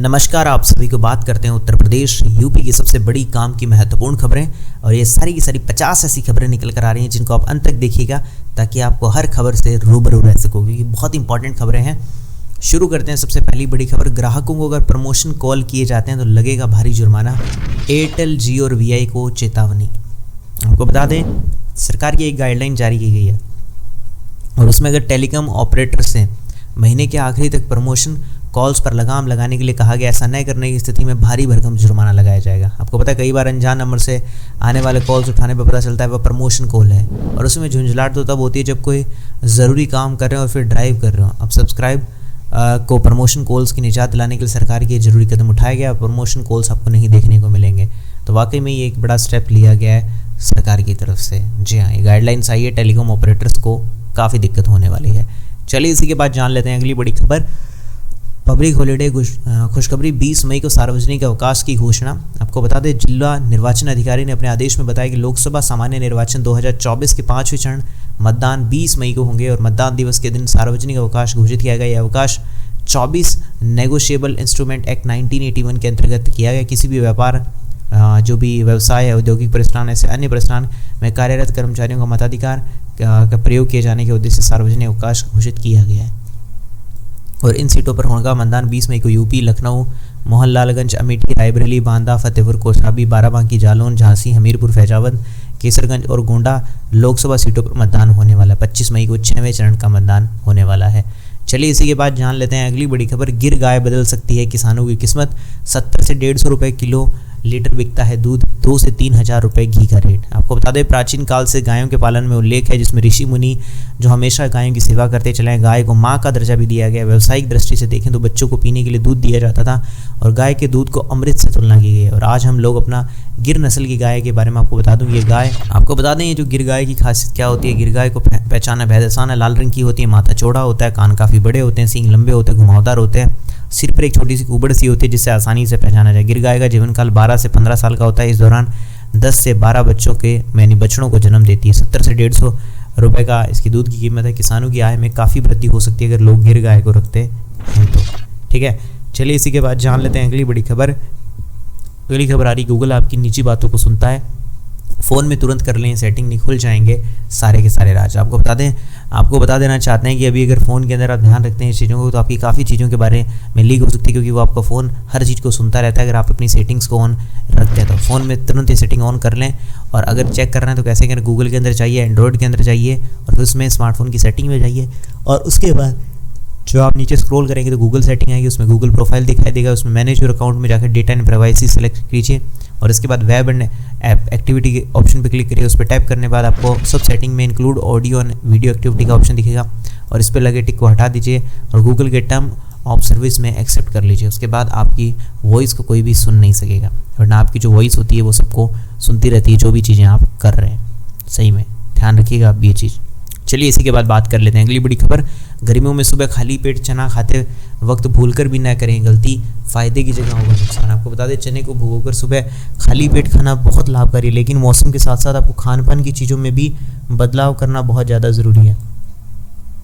नमस्कार, आप सभी को बात करते हैं उत्तर प्रदेश यूपी की सबसे बड़ी काम की महत्वपूर्ण खबरें। और ये सारी की सारी 50 ऐसी खबरें निकल कर आ रही हैं जिनको आप अंत तक देखिएगा ताकि आपको हर खबर से रूबरू रह सको, क्योंकि बहुत इंपॉर्टेंट खबरें हैं। शुरू करते हैं सबसे पहली बड़ी खबर। ग्राहकों को अगर प्रमोशन कॉल किए जाते हैं तो लगेगा भारी जुर्माना, एयरटेल, जियो और वीआई को चेतावनी। आपको बता दें सरकार की एक गाइडलाइन जारी की गई है और उसमें अगर टेलीकॉम ऑपरेटर से महीने के आखिरी तक प्रमोशन कॉल्स पर लगाम लगाने के लिए कहा गया, ऐसा न करने की स्थिति में भारी भरकम जुर्माना लगाया जाएगा। आपको पता है कई बार अनजान नंबर से आने वाले कॉल्स उठाने पर पता चलता है वह प्रमोशन कॉल है और उसमें झुंझलाहट तो तब होती है जब कोई ज़रूरी काम कर रहे हो और फिर ड्राइव कर रहे हो। अब सब्सक्राइब को प्रमोशन कॉल्स की निजात दिलाने के लिए सरकार की जरूरी कदम उठाया गया। प्रमोशन कॉल्स आपको नहीं देखने को मिलेंगे, तो वाकई में ये एक बड़ा स्टेप लिया गया है सरकार की तरफ से। जी हाँ, ये गाइडलाइंस आई है, टेलीकॉम ऑपरेटर्स को काफ़ी दिक्कत होने वाली है। चलिए इसी के बाद जान लेते हैं अगली बड़ी खबर। पब्लिक हॉलीडे खुशखबरी, 20 मई को सार्वजनिक अवकाश की घोषणा। आपको बता दें जिला निर्वाचन अधिकारी ने अपने आदेश में बताया कि लोकसभा सामान्य निर्वाचन 2024 के 5वें चरण मतदान 20 मई को होंगे और मतदान दिवस के दिन सार्वजनिक अवकाश घोषित किया गया। यह अवकाश 24 नेगोशिएबल इंस्ट्रूमेंट एक्ट 1981 के अंतर्गत किया गया। किसी भी व्यापार, जो भी व्यवसाय है, औद्योगिक प्रतिष्ठान ऐसे अन्य प्रतिष्ठान में कार्यरत कर्मचारियों का मताधिकार का प्रयोग किए जाने के उद्देश्य से सार्वजनिक अवकाश घोषित किया गया है। और इन सीटों पर होगा मतदान 20 मई को यूपी, लखनऊ, मोहनलालगंज, अमेठी, रायबरेली, बांदा, फतेहपुर, कौशाम्बी, बाराबंकी, जालौन, झांसी, हमीरपुर, फैजाबाद, केसरगंज और गोंडा लोकसभा सीटों पर मतदान होने वाला है। 25 मई को 6वें चरण का मतदान होने वाला है। चलिए इसी के बाद जान लेते हैं अगली बड़ी खबर। गिर गाय बदल सकती है किसानों की किस्मत। 70 से 150 रुपये किलो लीटर बिकता है दूध, 2 से 3 हज़ार रुपये घी का रेट। आपको बता दें प्राचीन काल से गायों के पालन में उल्लेख है, जिसमें ऋषि मुनि जो हमेशा गायों की सेवा करते चले हैं। गाय को माँ का दर्जा भी दिया गया। व्यावसायिक दृष्टि से देखें तो बच्चों को पीने के लिए दूध दिया जाता था और गाय के दूध को अमृत से तुलना की गई है। और आज हम लोग अपना गिर नस्ल की गाय के बारे में आपको बता दूं। ये गाय, आपको बता दें ये जो गिर गाय की खासियत क्या होती है। गिर गाय को पहचाना बेहद आसान है। लाल रंग की होती है, माथा चौड़ा होता है, कान काफ़ी बड़े होते हैं, सींग लंबे होते हैं, घुमावदार होते हैं, सिर पर एक छोटी सी कुबड़ सी होती है जिससे आसानी से पहचाना जाए। गिर गाय का जीवन काल 12 से 15 साल का होता है। इस दौरान 10 से 12 बछड़ों को जन्म देती है। 70 से 150 रुपये का इसकी दूध की कीमत है। किसानों की आय में काफ़ी वृद्धि हो सकती है अगर लोग गिर गाय को रखते हैं तो। ठीक है, चलिए इसी के बाद जान लेते हैं अगली बड़ी खबर। अगली खबर आ रही, गूगल आपकी निजी बातों को सुनता है। फ़ोन में तुरंत कर लें, सेटिंग नहीं खुल जाएंगे सारे के सारे राज। आपको बता देना चाहते हैं कि अभी अगर फ़ोन के अंदर आप ध्यान रखते हैं इस चीज़ों को तो आपकी काफ़ी चीज़ों के बारे में लीक हो सकती है, क्योंकि वो आपका फ़ोन हर चीज़ को सुनता रहता है। अगर आप अपनी सेटिंग्स को ऑन रखते हैं तो फ़ोन में तुरंत ये सेटिंग ऑन कर लें। और अगर चेक कर रहे हैं तो कैसे करें, गूगल के अंदर जाइए, एंड्रॉयड के अंदर जाइए और फिर उसमें स्मार्टफोन की सेटिंग में जाइए और उसके बाद जो आप नीचे स्क्रॉल करेंगे तो गूगल सेटिंग आएगी, उसमें गूगल प्रोफाइल दिखाई देगा। उसमें मैनेज योर अकाउंट में जाकर डेटा एंड प्राइवेसी सेलेक्ट कीजिए और इसके बाद वेब एंड ऐप एक्टिविटी के ऑप्शन पे क्लिक करिए। उस पर टैप करने के बाद आपको सब सेटिंग में include audio and video activity का ऑप्शन दिखेगा और इस पर लगे टिक को हटा दीजिए और गूगल के टर्म ऑफ सर्विस में एक्सेप्ट कर लीजिए। उसके बाद आपकी वॉइस को कोई भी सुन नहीं सकेगा, वरना आपकी जो वॉइस होती है वो सबको सुनती रहती है जो भी चीज़ें आप कर रहे हैं। सही में ध्यान रखिएगा आप ये चीज़। चलिए इसी के बाद बात कर लेते हैं अगली बड़ी खबर। गर्मियों में सुबह खाली पेट चना खाते वक्त भूलकर भी ना करें गलती, फ़ायदे की जगह होगा नुकसान। आपको बता दें चने को भिगोकर सुबह खाली पेट खाना बहुत लाभकारी है, लेकिन मौसम के साथ साथ आपको खान पान की चीज़ों में भी बदलाव करना बहुत ज़्यादा ज़रूरी है।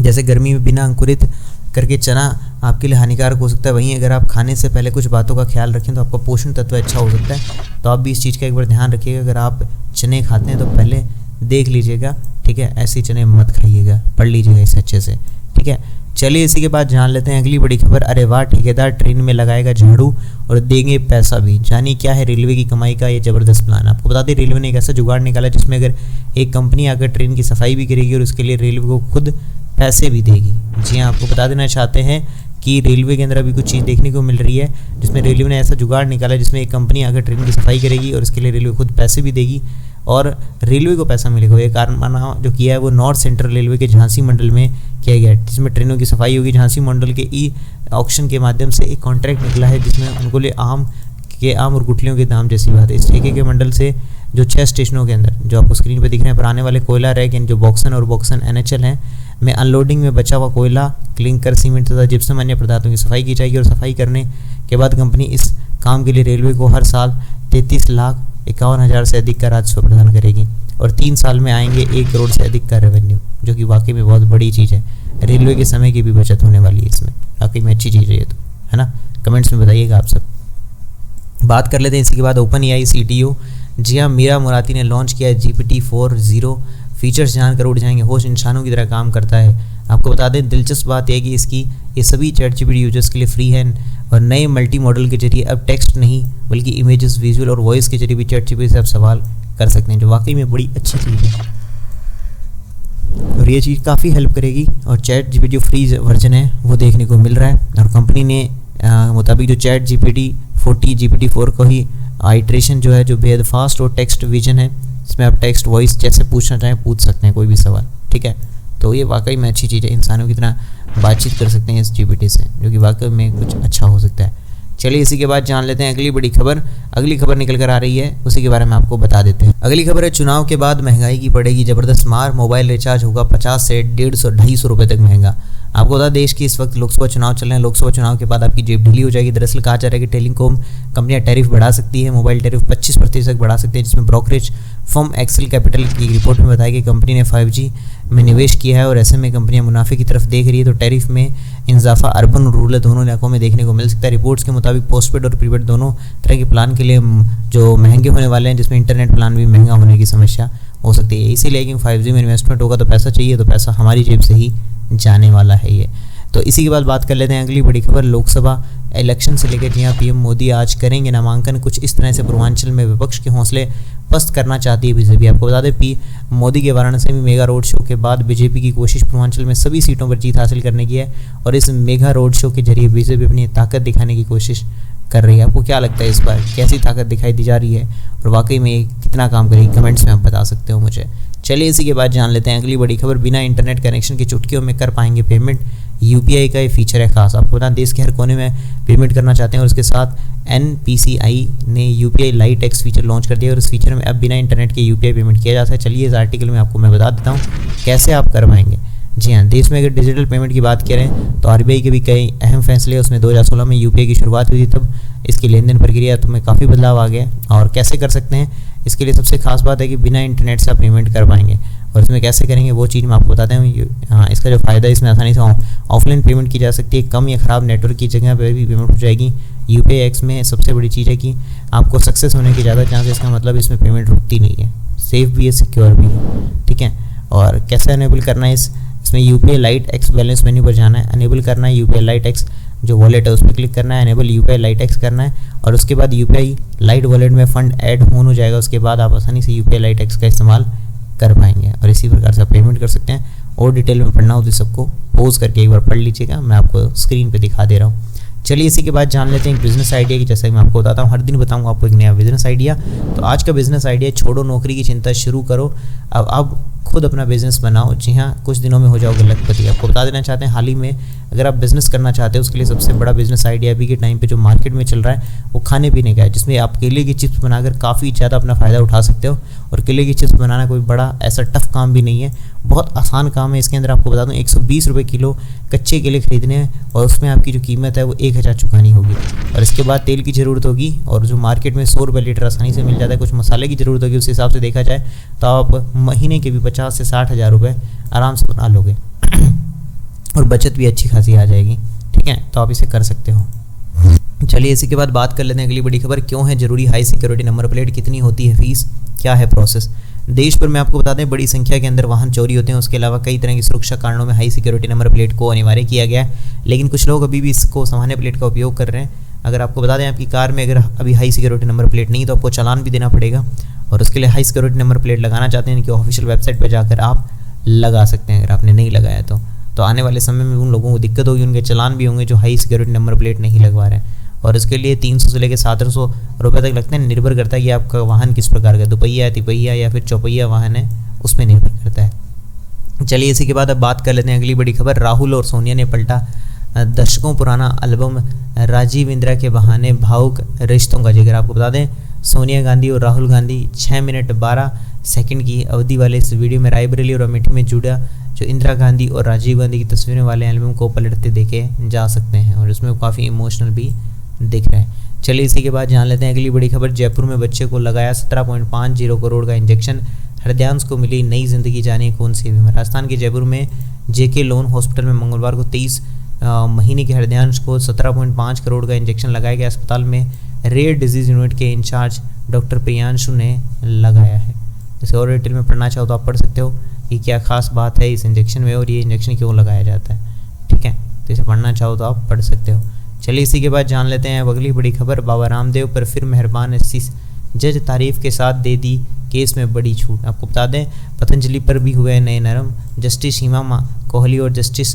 जैसे गर्मी में बिना अंकुरित करके चना आपके लिए हानिकारक हो सकता है, वहीं अगर आप खाने से पहले कुछ बातों का ख्याल रखें तो आपका पोषण तत्व अच्छा हो सकता है। तो आप भी इस चीज़ का एक बार ध्यान रखिएगा। अगर आप चने खाते हैं तो पहले देख लीजिएगा, ठीक है, ऐसे चने मत खाइएगा, पढ़ लीजिएगा इसे अच्छे से, ठीक है। चलिए इसी के बाद जान लेते हैं अगली बड़ी खबर। अरे वाह, ठेकेदार ट्रेन में लगाएगा झाड़ू और देंगे पैसा भी। जानिए क्या है रेलवे की कमाई का ये ज़बरदस्त प्लान। आपको बता दें रेलवे ने एक ऐसा जुगाड़ निकाला जिसमें अगर एक कंपनी आकर ट्रेन की सफाई भी करेगी और उसके लिए रेलवे को खुद पैसे भी देगी। जी हाँ, आपको बता देना चाहते हैं कि रेलवे के अंदर अभी कुछ चीज़ देखने को मिल रही है जिसमें रेलवे ने ऐसा जुगाड़ निकाला जिसमें एक कंपनी आकर ट्रेन की सफाई करेगी और इसके लिए रेलवे खुद पैसे भी देगी और रेलवे को पैसा मिलेगा। ये कारनामा जो किया है वो नॉर्थ सेंट्रल रेलवे के झांसी मंडल में किया गया है, जिसमें ट्रेनों की सफाई होगी। झांसी मंडल के ई ऑक्शन के माध्यम से एक कॉन्ट्रैक्ट निकला है जिसमें उनको लिए आम और गुठलियों के दाम जैसी बात है। इस ठेके के मंडल से जो 6 स्टेशनों के अंदर जो आपको स्क्रीन पर दिख रहे हैं पर आने वाले कोयला रैक यानी जो बॉक्सन और बॉक्सन NHL हैं में अनलोडिंग में बचा हुआ कोयला, क्लिंकर, सीमेंट तथा जिप्सम अन्य पदार्थों की सफाई की जाएगी और सफाई करने के बाद कंपनी इस काम के लिए रेलवे को हर साल 33,51,000 से अधिक का राजस्व प्रदान करेगी और 3 साल में आएंगे 1 करोड़ से अधिक का रेवेन्यू, जो कि वाकई में बहुत बड़ी चीज़ है। रेलवे के समय की भी बचत होने वाली है इसमें, वाकई में अच्छी चीज़ है ये तो, है ना। कमेंट्स में बताइएगा आप सब। बात कर लेते हैं इसी के बाद ओपन एआई CTO। जी हाँ, मीरा मुराती ने लॉन्च किया है GPT-4.0। फीचर्स जानकर उठ जाएंगे, होस्ट इंसानों की तरह काम करता है। आपको बता दें दिलचस्प बात यह है कि इसकी ये सभी ChatGPT यूजर्स के लिए फ्री है और नए मल्टी मॉडल के जरिए अब टेक्स्ट नहीं बल्कि इमेजेस, विजुअल और वॉइस के जरिए भी ChatGPT से आप सवाल कर सकते हैं, जो वाकई में बड़ी अच्छी चीज़ है और ये चीज़ काफ़ी हेल्प करेगी। और ChatGPT जो फ्री वर्जन है वो देखने को मिल रहा है और कंपनी ने मुताबिक जो ChatGPT-40 GPT-4 को ही आइट्रेशन जो है जो बेहद फास्ट और टेक्स्ट विजन है, इसमें आप टेक्स्ट वॉइस जैसे पूछना चाहें पूछ सकते हैं कोई भी सवाल, ठीक है। तो ये वाकई में अच्छी चीज़ है, इंसानों की तरह बातचीत कर सकते हैं इस GPT से, जो कि वाकई में कुछ अच्छा हो सकता है। चलिए इसी के बाद जान लेते हैं अगली बड़ी खबर। अगली खबर निकल कर आ रही है, उसी के बारे में आपको बता देते हैं। अगली खबर है चुनाव के बाद महंगाई की पड़ेगी ज़बरदस्त मार, मोबाइल रिचार्ज होगा 50 से 150-250 रुपये तक महंगा। आपको बता देश की इस वक्त लोकसभा चुनाव चल रहे हैं। लोकसभा चुनाव के बाद आपकी जेब ढीली हो जाएगी। दरअसल कहा जा रहा है कि टेलीकॉम कंपनियां टैरिफ बढ़ा सकती है, मोबाइल टैरिफ 25% बढ़ा सकती है, जिसमें ब्रोकरेज फर्म एक्सेल कैपिटल की रिपोर्ट में बताया कि कंपनी ने 5G में निवेश किया है और ऐसे में कंपनियां मुनाफे की तरफ देख रही है, तो टैरिफ में इजाफा अर्बन और रूरल दोनों इलाकों में देखने को मिल सकता है। रिपोर्ट्स के मुताबिक पोस्टपेड और प्रीपेड दोनों तरह के प्लान के लिए जो महंगे होने वाले हैं, जिसमें इंटरनेट प्लान भी महंगा होने की समस्या हो सकती है। इसीलिए कि 5G में इन्वेस्टमेंट होगा तो पैसा चाहिए, तो पैसा हमारी जेब से ही जाने वाला है ये। तो इसी के बाद बात कर लेते हैं अगली बड़ी खबर लोकसभा इलेक्शन से लेकर। जी हाँ, PM मोदी आज करेंगे नामांकन। कुछ इस तरह से पूर्वांचल में विपक्ष के हौसले पस्त करना चाहती है बीजेपी। आपको बता दें मोदी के वाराणसी में मेगा रोड शो के बाद बीजेपी की कोशिश पूर्वांचल में सभी सीटों पर जीत हासिल करने की है और इस मेगा रोड शो के जरिए बीजेपी अपनी ताकत दिखाने की कोशिश कर रही है। आपको क्या लगता है इस बार कैसी ताकत दिखाई दी जा रही है और वाकई में कितना काम करेगी, कमेंट्स में आप बता सकते हो मुझे। चलिए इसी के बाद जान लेते हैं अगली बड़ी खबर। बिना इंटरनेट कनेक्शन के चुटकियों में कर पाएंगे पेमेंट, UPI का ये फीचर है खास। आपको बता देश के हर कोने में पेमेंट करना चाहते हैं और उसके साथ NPCI ने UPI light x feature launch कर दिया और इस फीचर में अब बिना इंटरनेट के UPI पेमेंट किया जाता है। चलिए इस आर्टिकल में आपको मैं बता देता हूँ कैसे आप कर पाएंगे। जी हाँ, देश में अगर डिजिटल पेमेंट की बात करें तो RBI के भी कई अहम फैसले, उसमें 2016 में UPI की शुरुआत हुई थी, तब इसकी लेन देन प्रक्रिया तो में काफ़ी बदलाव आ गया। और कैसे कर सकते हैं, इसके लिए सबसे खास बात है कि बिना इंटरनेट से आप पेमेंट कर पाएंगे और इसमें कैसे करेंगे वो चीज़ मैं आपको बताते हैं। हाँ, इसका जो फ़ायदा है इसमें आसानी से ऑफलाइन पेमेंट की जा सकती है, कम या ख़राब नेटवर्क की जगह पर भी पेमेंट हो जाएगी। UPI एक्स में सबसे बड़ी चीज़ है कि आपको सक्सेस होने की ज़्यादा चांस है, इसका मतलब इसमें पेमेंट रुकती नहीं है, सेफ भी है, सिक्योर भी है, ठीक है। और कैसे अनेबल करना है इसमें UPI light x balance menu पर जाना है, अनेबल करना है UPI लाइट एक्स जो वॉलेट है उस पर क्लिक करना है, अनेबल UPI लाइट एक्स करना है और उसके बाद UPI लाइट वॉलेट में फ़ंड ऐड हो जाएगा। उसके बाद आप आसानी से UPI लाइट एक्स का इस्तेमाल कर पाएंगे और इसी प्रकार से आप पेमेंट कर सकते हैं। और डिटेल में पढ़ना हो तो सबको पोज करके एक बार पढ़ लीजिएगा, मैं आपको स्क्रीन पे दिखा दे रहा हूँ। चलिए इसी के बाद जान लेते हैं एक बिज़नेस आइडिया की। जैसा कि मैं आपको बताता हूँ, हर दिन बताऊँगा आपको एक नया बिज़नेस आइडिया। तो आज का बिज़नेस आइडिया, छोड़ो नौकरी की चिंता, शुरू करो अब खुद अपना बिज़नेस बनाओ। जी हाँ, कुछ दिनों में हो जाओगे लखपति। आपको बता देना चाहते हैं हाल ही में अगर आप बिज़नेस करना चाहते हो उसके लिए सबसे बड़ा बिज़नेस आइडिया अभी के टाइम पे जो मार्केट में चल रहा है वो खाने पीने का है, जिसमें आप केले की चिप्स बनाकर काफ़ी ज़्यादा अपना फ़ायदा उठा सकते हो। और केले की चिप्स बनाना कोई बड़ा ऐसा टफ काम भी नहीं है, बहुत आसान काम है। इसके अंदर आपको बता दूं 120 रुपये किलो कच्चे केले खरीदने हैं और उसमें आपकी जो कीमत है वो 1000 चुकानी होगी। और इसके बाद तेल की ज़रूरत होगी और जो मार्केट में 100 रुपये लीटर आसानी से मिल जाता है। कुछ मसाले की ज़रूरत होगी, उस हिसाब से देखा जाए तो आप महीने के भी 50 से 60 हज़ार रुपये आराम से बना लोगे और बचत भी अच्छी खासी आ जाएगी, ठीक है। तो आप इसे कर सकते हो। चलिए इसी के बाद बात कर लेते हैं अगली बड़ी खबर। क्यों है जरूरी हाई सिक्योरिटी नंबर प्लेट, कितनी होती है फीस, क्या है प्रोसेस। देश भर में आपको बता दें बड़ी संख्या के अंदर वाहन चोरी होते हैं। उसके अलावा कई तरह की सुरक्षा कारणों में हाई सिक्योरिटी नंबर प्लेट को अनिवार्य किया गया है, लेकिन कुछ लोग अभी भी इसको सामान्य प्लेट का उपयोग कर रहे हैं। अगर आपको बता दें आपकी कार में अगर अभी हाई सिक्योरिटी नंबर प्लेट नहीं तो आपको चालान भी देना पड़ेगा और उसके लिए हाई सिक्योरिटी नंबर प्लेट लगाना चाहते हैं कि ऑफिशियल वेबसाइट पर जाकर आप लगा सकते हैं। अगर आपने नहीं लगाया तो आने वाले समय में उन लोगों को दिक्कत होगी, उनके चालान भी होंगे जो हाई सिक्योरिटी नंबर प्लेट नहीं लगवा रहे हैं। और इसके लिए 300 से लेकर 700 रुपये तक लगते हैं, निर्भर करता है कि आपका वाहन किस प्रकार का, दुपहिया, तिपहिया या फिर चौपहिया वाहन है, उसमें निर्भर करता है। चलिए इसी के बाद अब बात कर लेते हैं अगली बड़ी खबर। राहुल और सोनिया ने पलटा दशकों पुराना एल्बम राजीव इंदिरा के बहाने भावुक रिश्तों का जिक्र। आपको बता दें सोनिया गांधी और राहुल गांधी 6 मिनट 12 सेकंड की अवधि वाले इस वीडियो में रायबरेली और अमेठी में जुड़ा जो इंदिरा गांधी और राजीव गांधी की तस्वीरें वाले एल्बम को पलटते देखे जा सकते हैं और इसमें काफ़ी इमोशनल भी दिख रहा है। चलिए इसी के बाद जान लेते हैं अगली बड़ी खबर। जयपुर में बच्चे को लगाया 17.50 करोड़ का इंजेक्शन, हृदयांश को मिली नई जिंदगी, जाने कौन सी बीमारी। राजस्थान के जयपुर में JK लोन हॉस्पिटल में मंगलवार को 23 महीने के हृदयांश को 17.5 करोड़ का इंजेक्शन लगाया गया। अस्पताल में रेयर डिजीज यूनिट के इंचार्ज डॉक्टर प्रियांशु ने लगाया है। इसे और डिटेल में पढ़ना चाहो तो आप पढ़ सकते हो कि क्या खास बात है इस इंजेक्शन में और ये इंजेक्शन क्यों लगाया जाता है। ठीक है, तो इसे पढ़ना चाहो तो आप पढ़ सकते हो। चलिए इसी के बाद जान लेते हैं अगली बड़ी खबर। बाबा रामदेव पर फिर मेहरबान एससी जज तारीफ के साथ दे दी केस में बड़ी छूट। आपको बता दें पतंजलि पर भी हुए नए नरम। जस्टिस हिमा कोहली और जस्टिस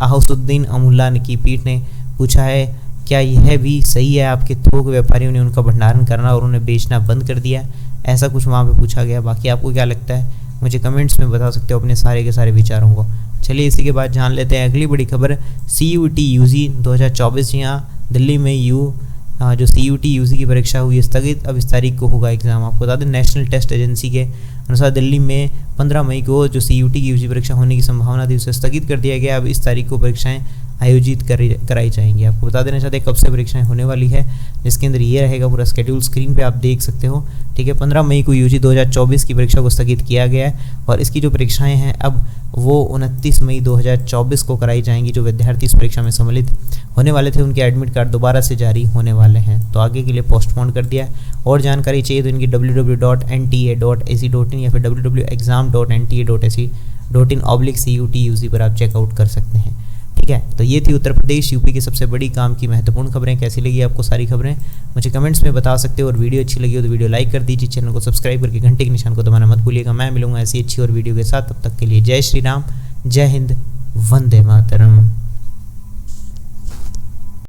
आहुसुद्दीन अमुल्ला की पीठ ने पूछा है क्या यह भी सही है आपके थोक व्यापारियों ने उनका भंडारण करना और उन्हें बेचना बंद कर दिया। ऐसा कुछ वहाँ पे पूछा गया। बाकी आपको क्या लगता है मुझे कमेंट्स में बता सकते हो अपने सारे के सारे विचारों को। चलिए इसी के बाद जान लेते हैं अगली बड़ी खबर। CUET UG 2024 यहाँ दिल्ली में जो CUET UG की परीक्षा हुई स्थगित। अब इस तारीख को होगा एग्जाम। आपको बता दें नेशनल टेस्ट एजेंसी के अनुसार दिल्ली में 15 मई को जो CUET की UG परीक्षा होने की संभावना थी उसे स्थगित कर दिया गया। अब इस तारीख को परीक्षाएं आयोजित कराई जाएंगी। आपको बता देना चाहते हैं कब से परीक्षाएं होने वाली है, जिसके अंदर ये रहेगा पूरा स्केड्यूल स्क्रीन पे आप देख सकते हो। ठीक है, 15 मई को UG 2024 की परीक्षा को स्थगित किया गया है और इसकी जो परीक्षाएं हैं अब वो 29 मई 2024 को कराई जाएंगी। जो विद्यार्थी इस परीक्षा में सम्मिलित होने वाले थे उनके एडमिट कार्ड दोबारा से जारी होने वाले हैं, तो आगे के लिए पोस्टपोन कर दिया है। और जानकारी चाहिए तो इनकी www.nta.ac.in या फिर www.exam.nta.ac.in/CUET पर आप चेकआउट कर सकते हैं। ठीक है, तो ये थी उत्तर प्रदेश यूपी की सबसे बड़ी काम की महत्वपूर्ण खबरें। कैसी लगी आपको सारी खबरें मुझे कमेंट्स में बता सकते हो और वीडियो अच्छी लगी हो तो वीडियो लाइक कर दीजिए, चैनल को सब्सक्राइब करके घंटे के निशान को दबाना मत भूलिएगा। मैं मिलूंगा ऐसी अच्छी और वीडियो के साथ, तब तक के लिए जय श्री राम, जय हिंद, वंदे मातरम।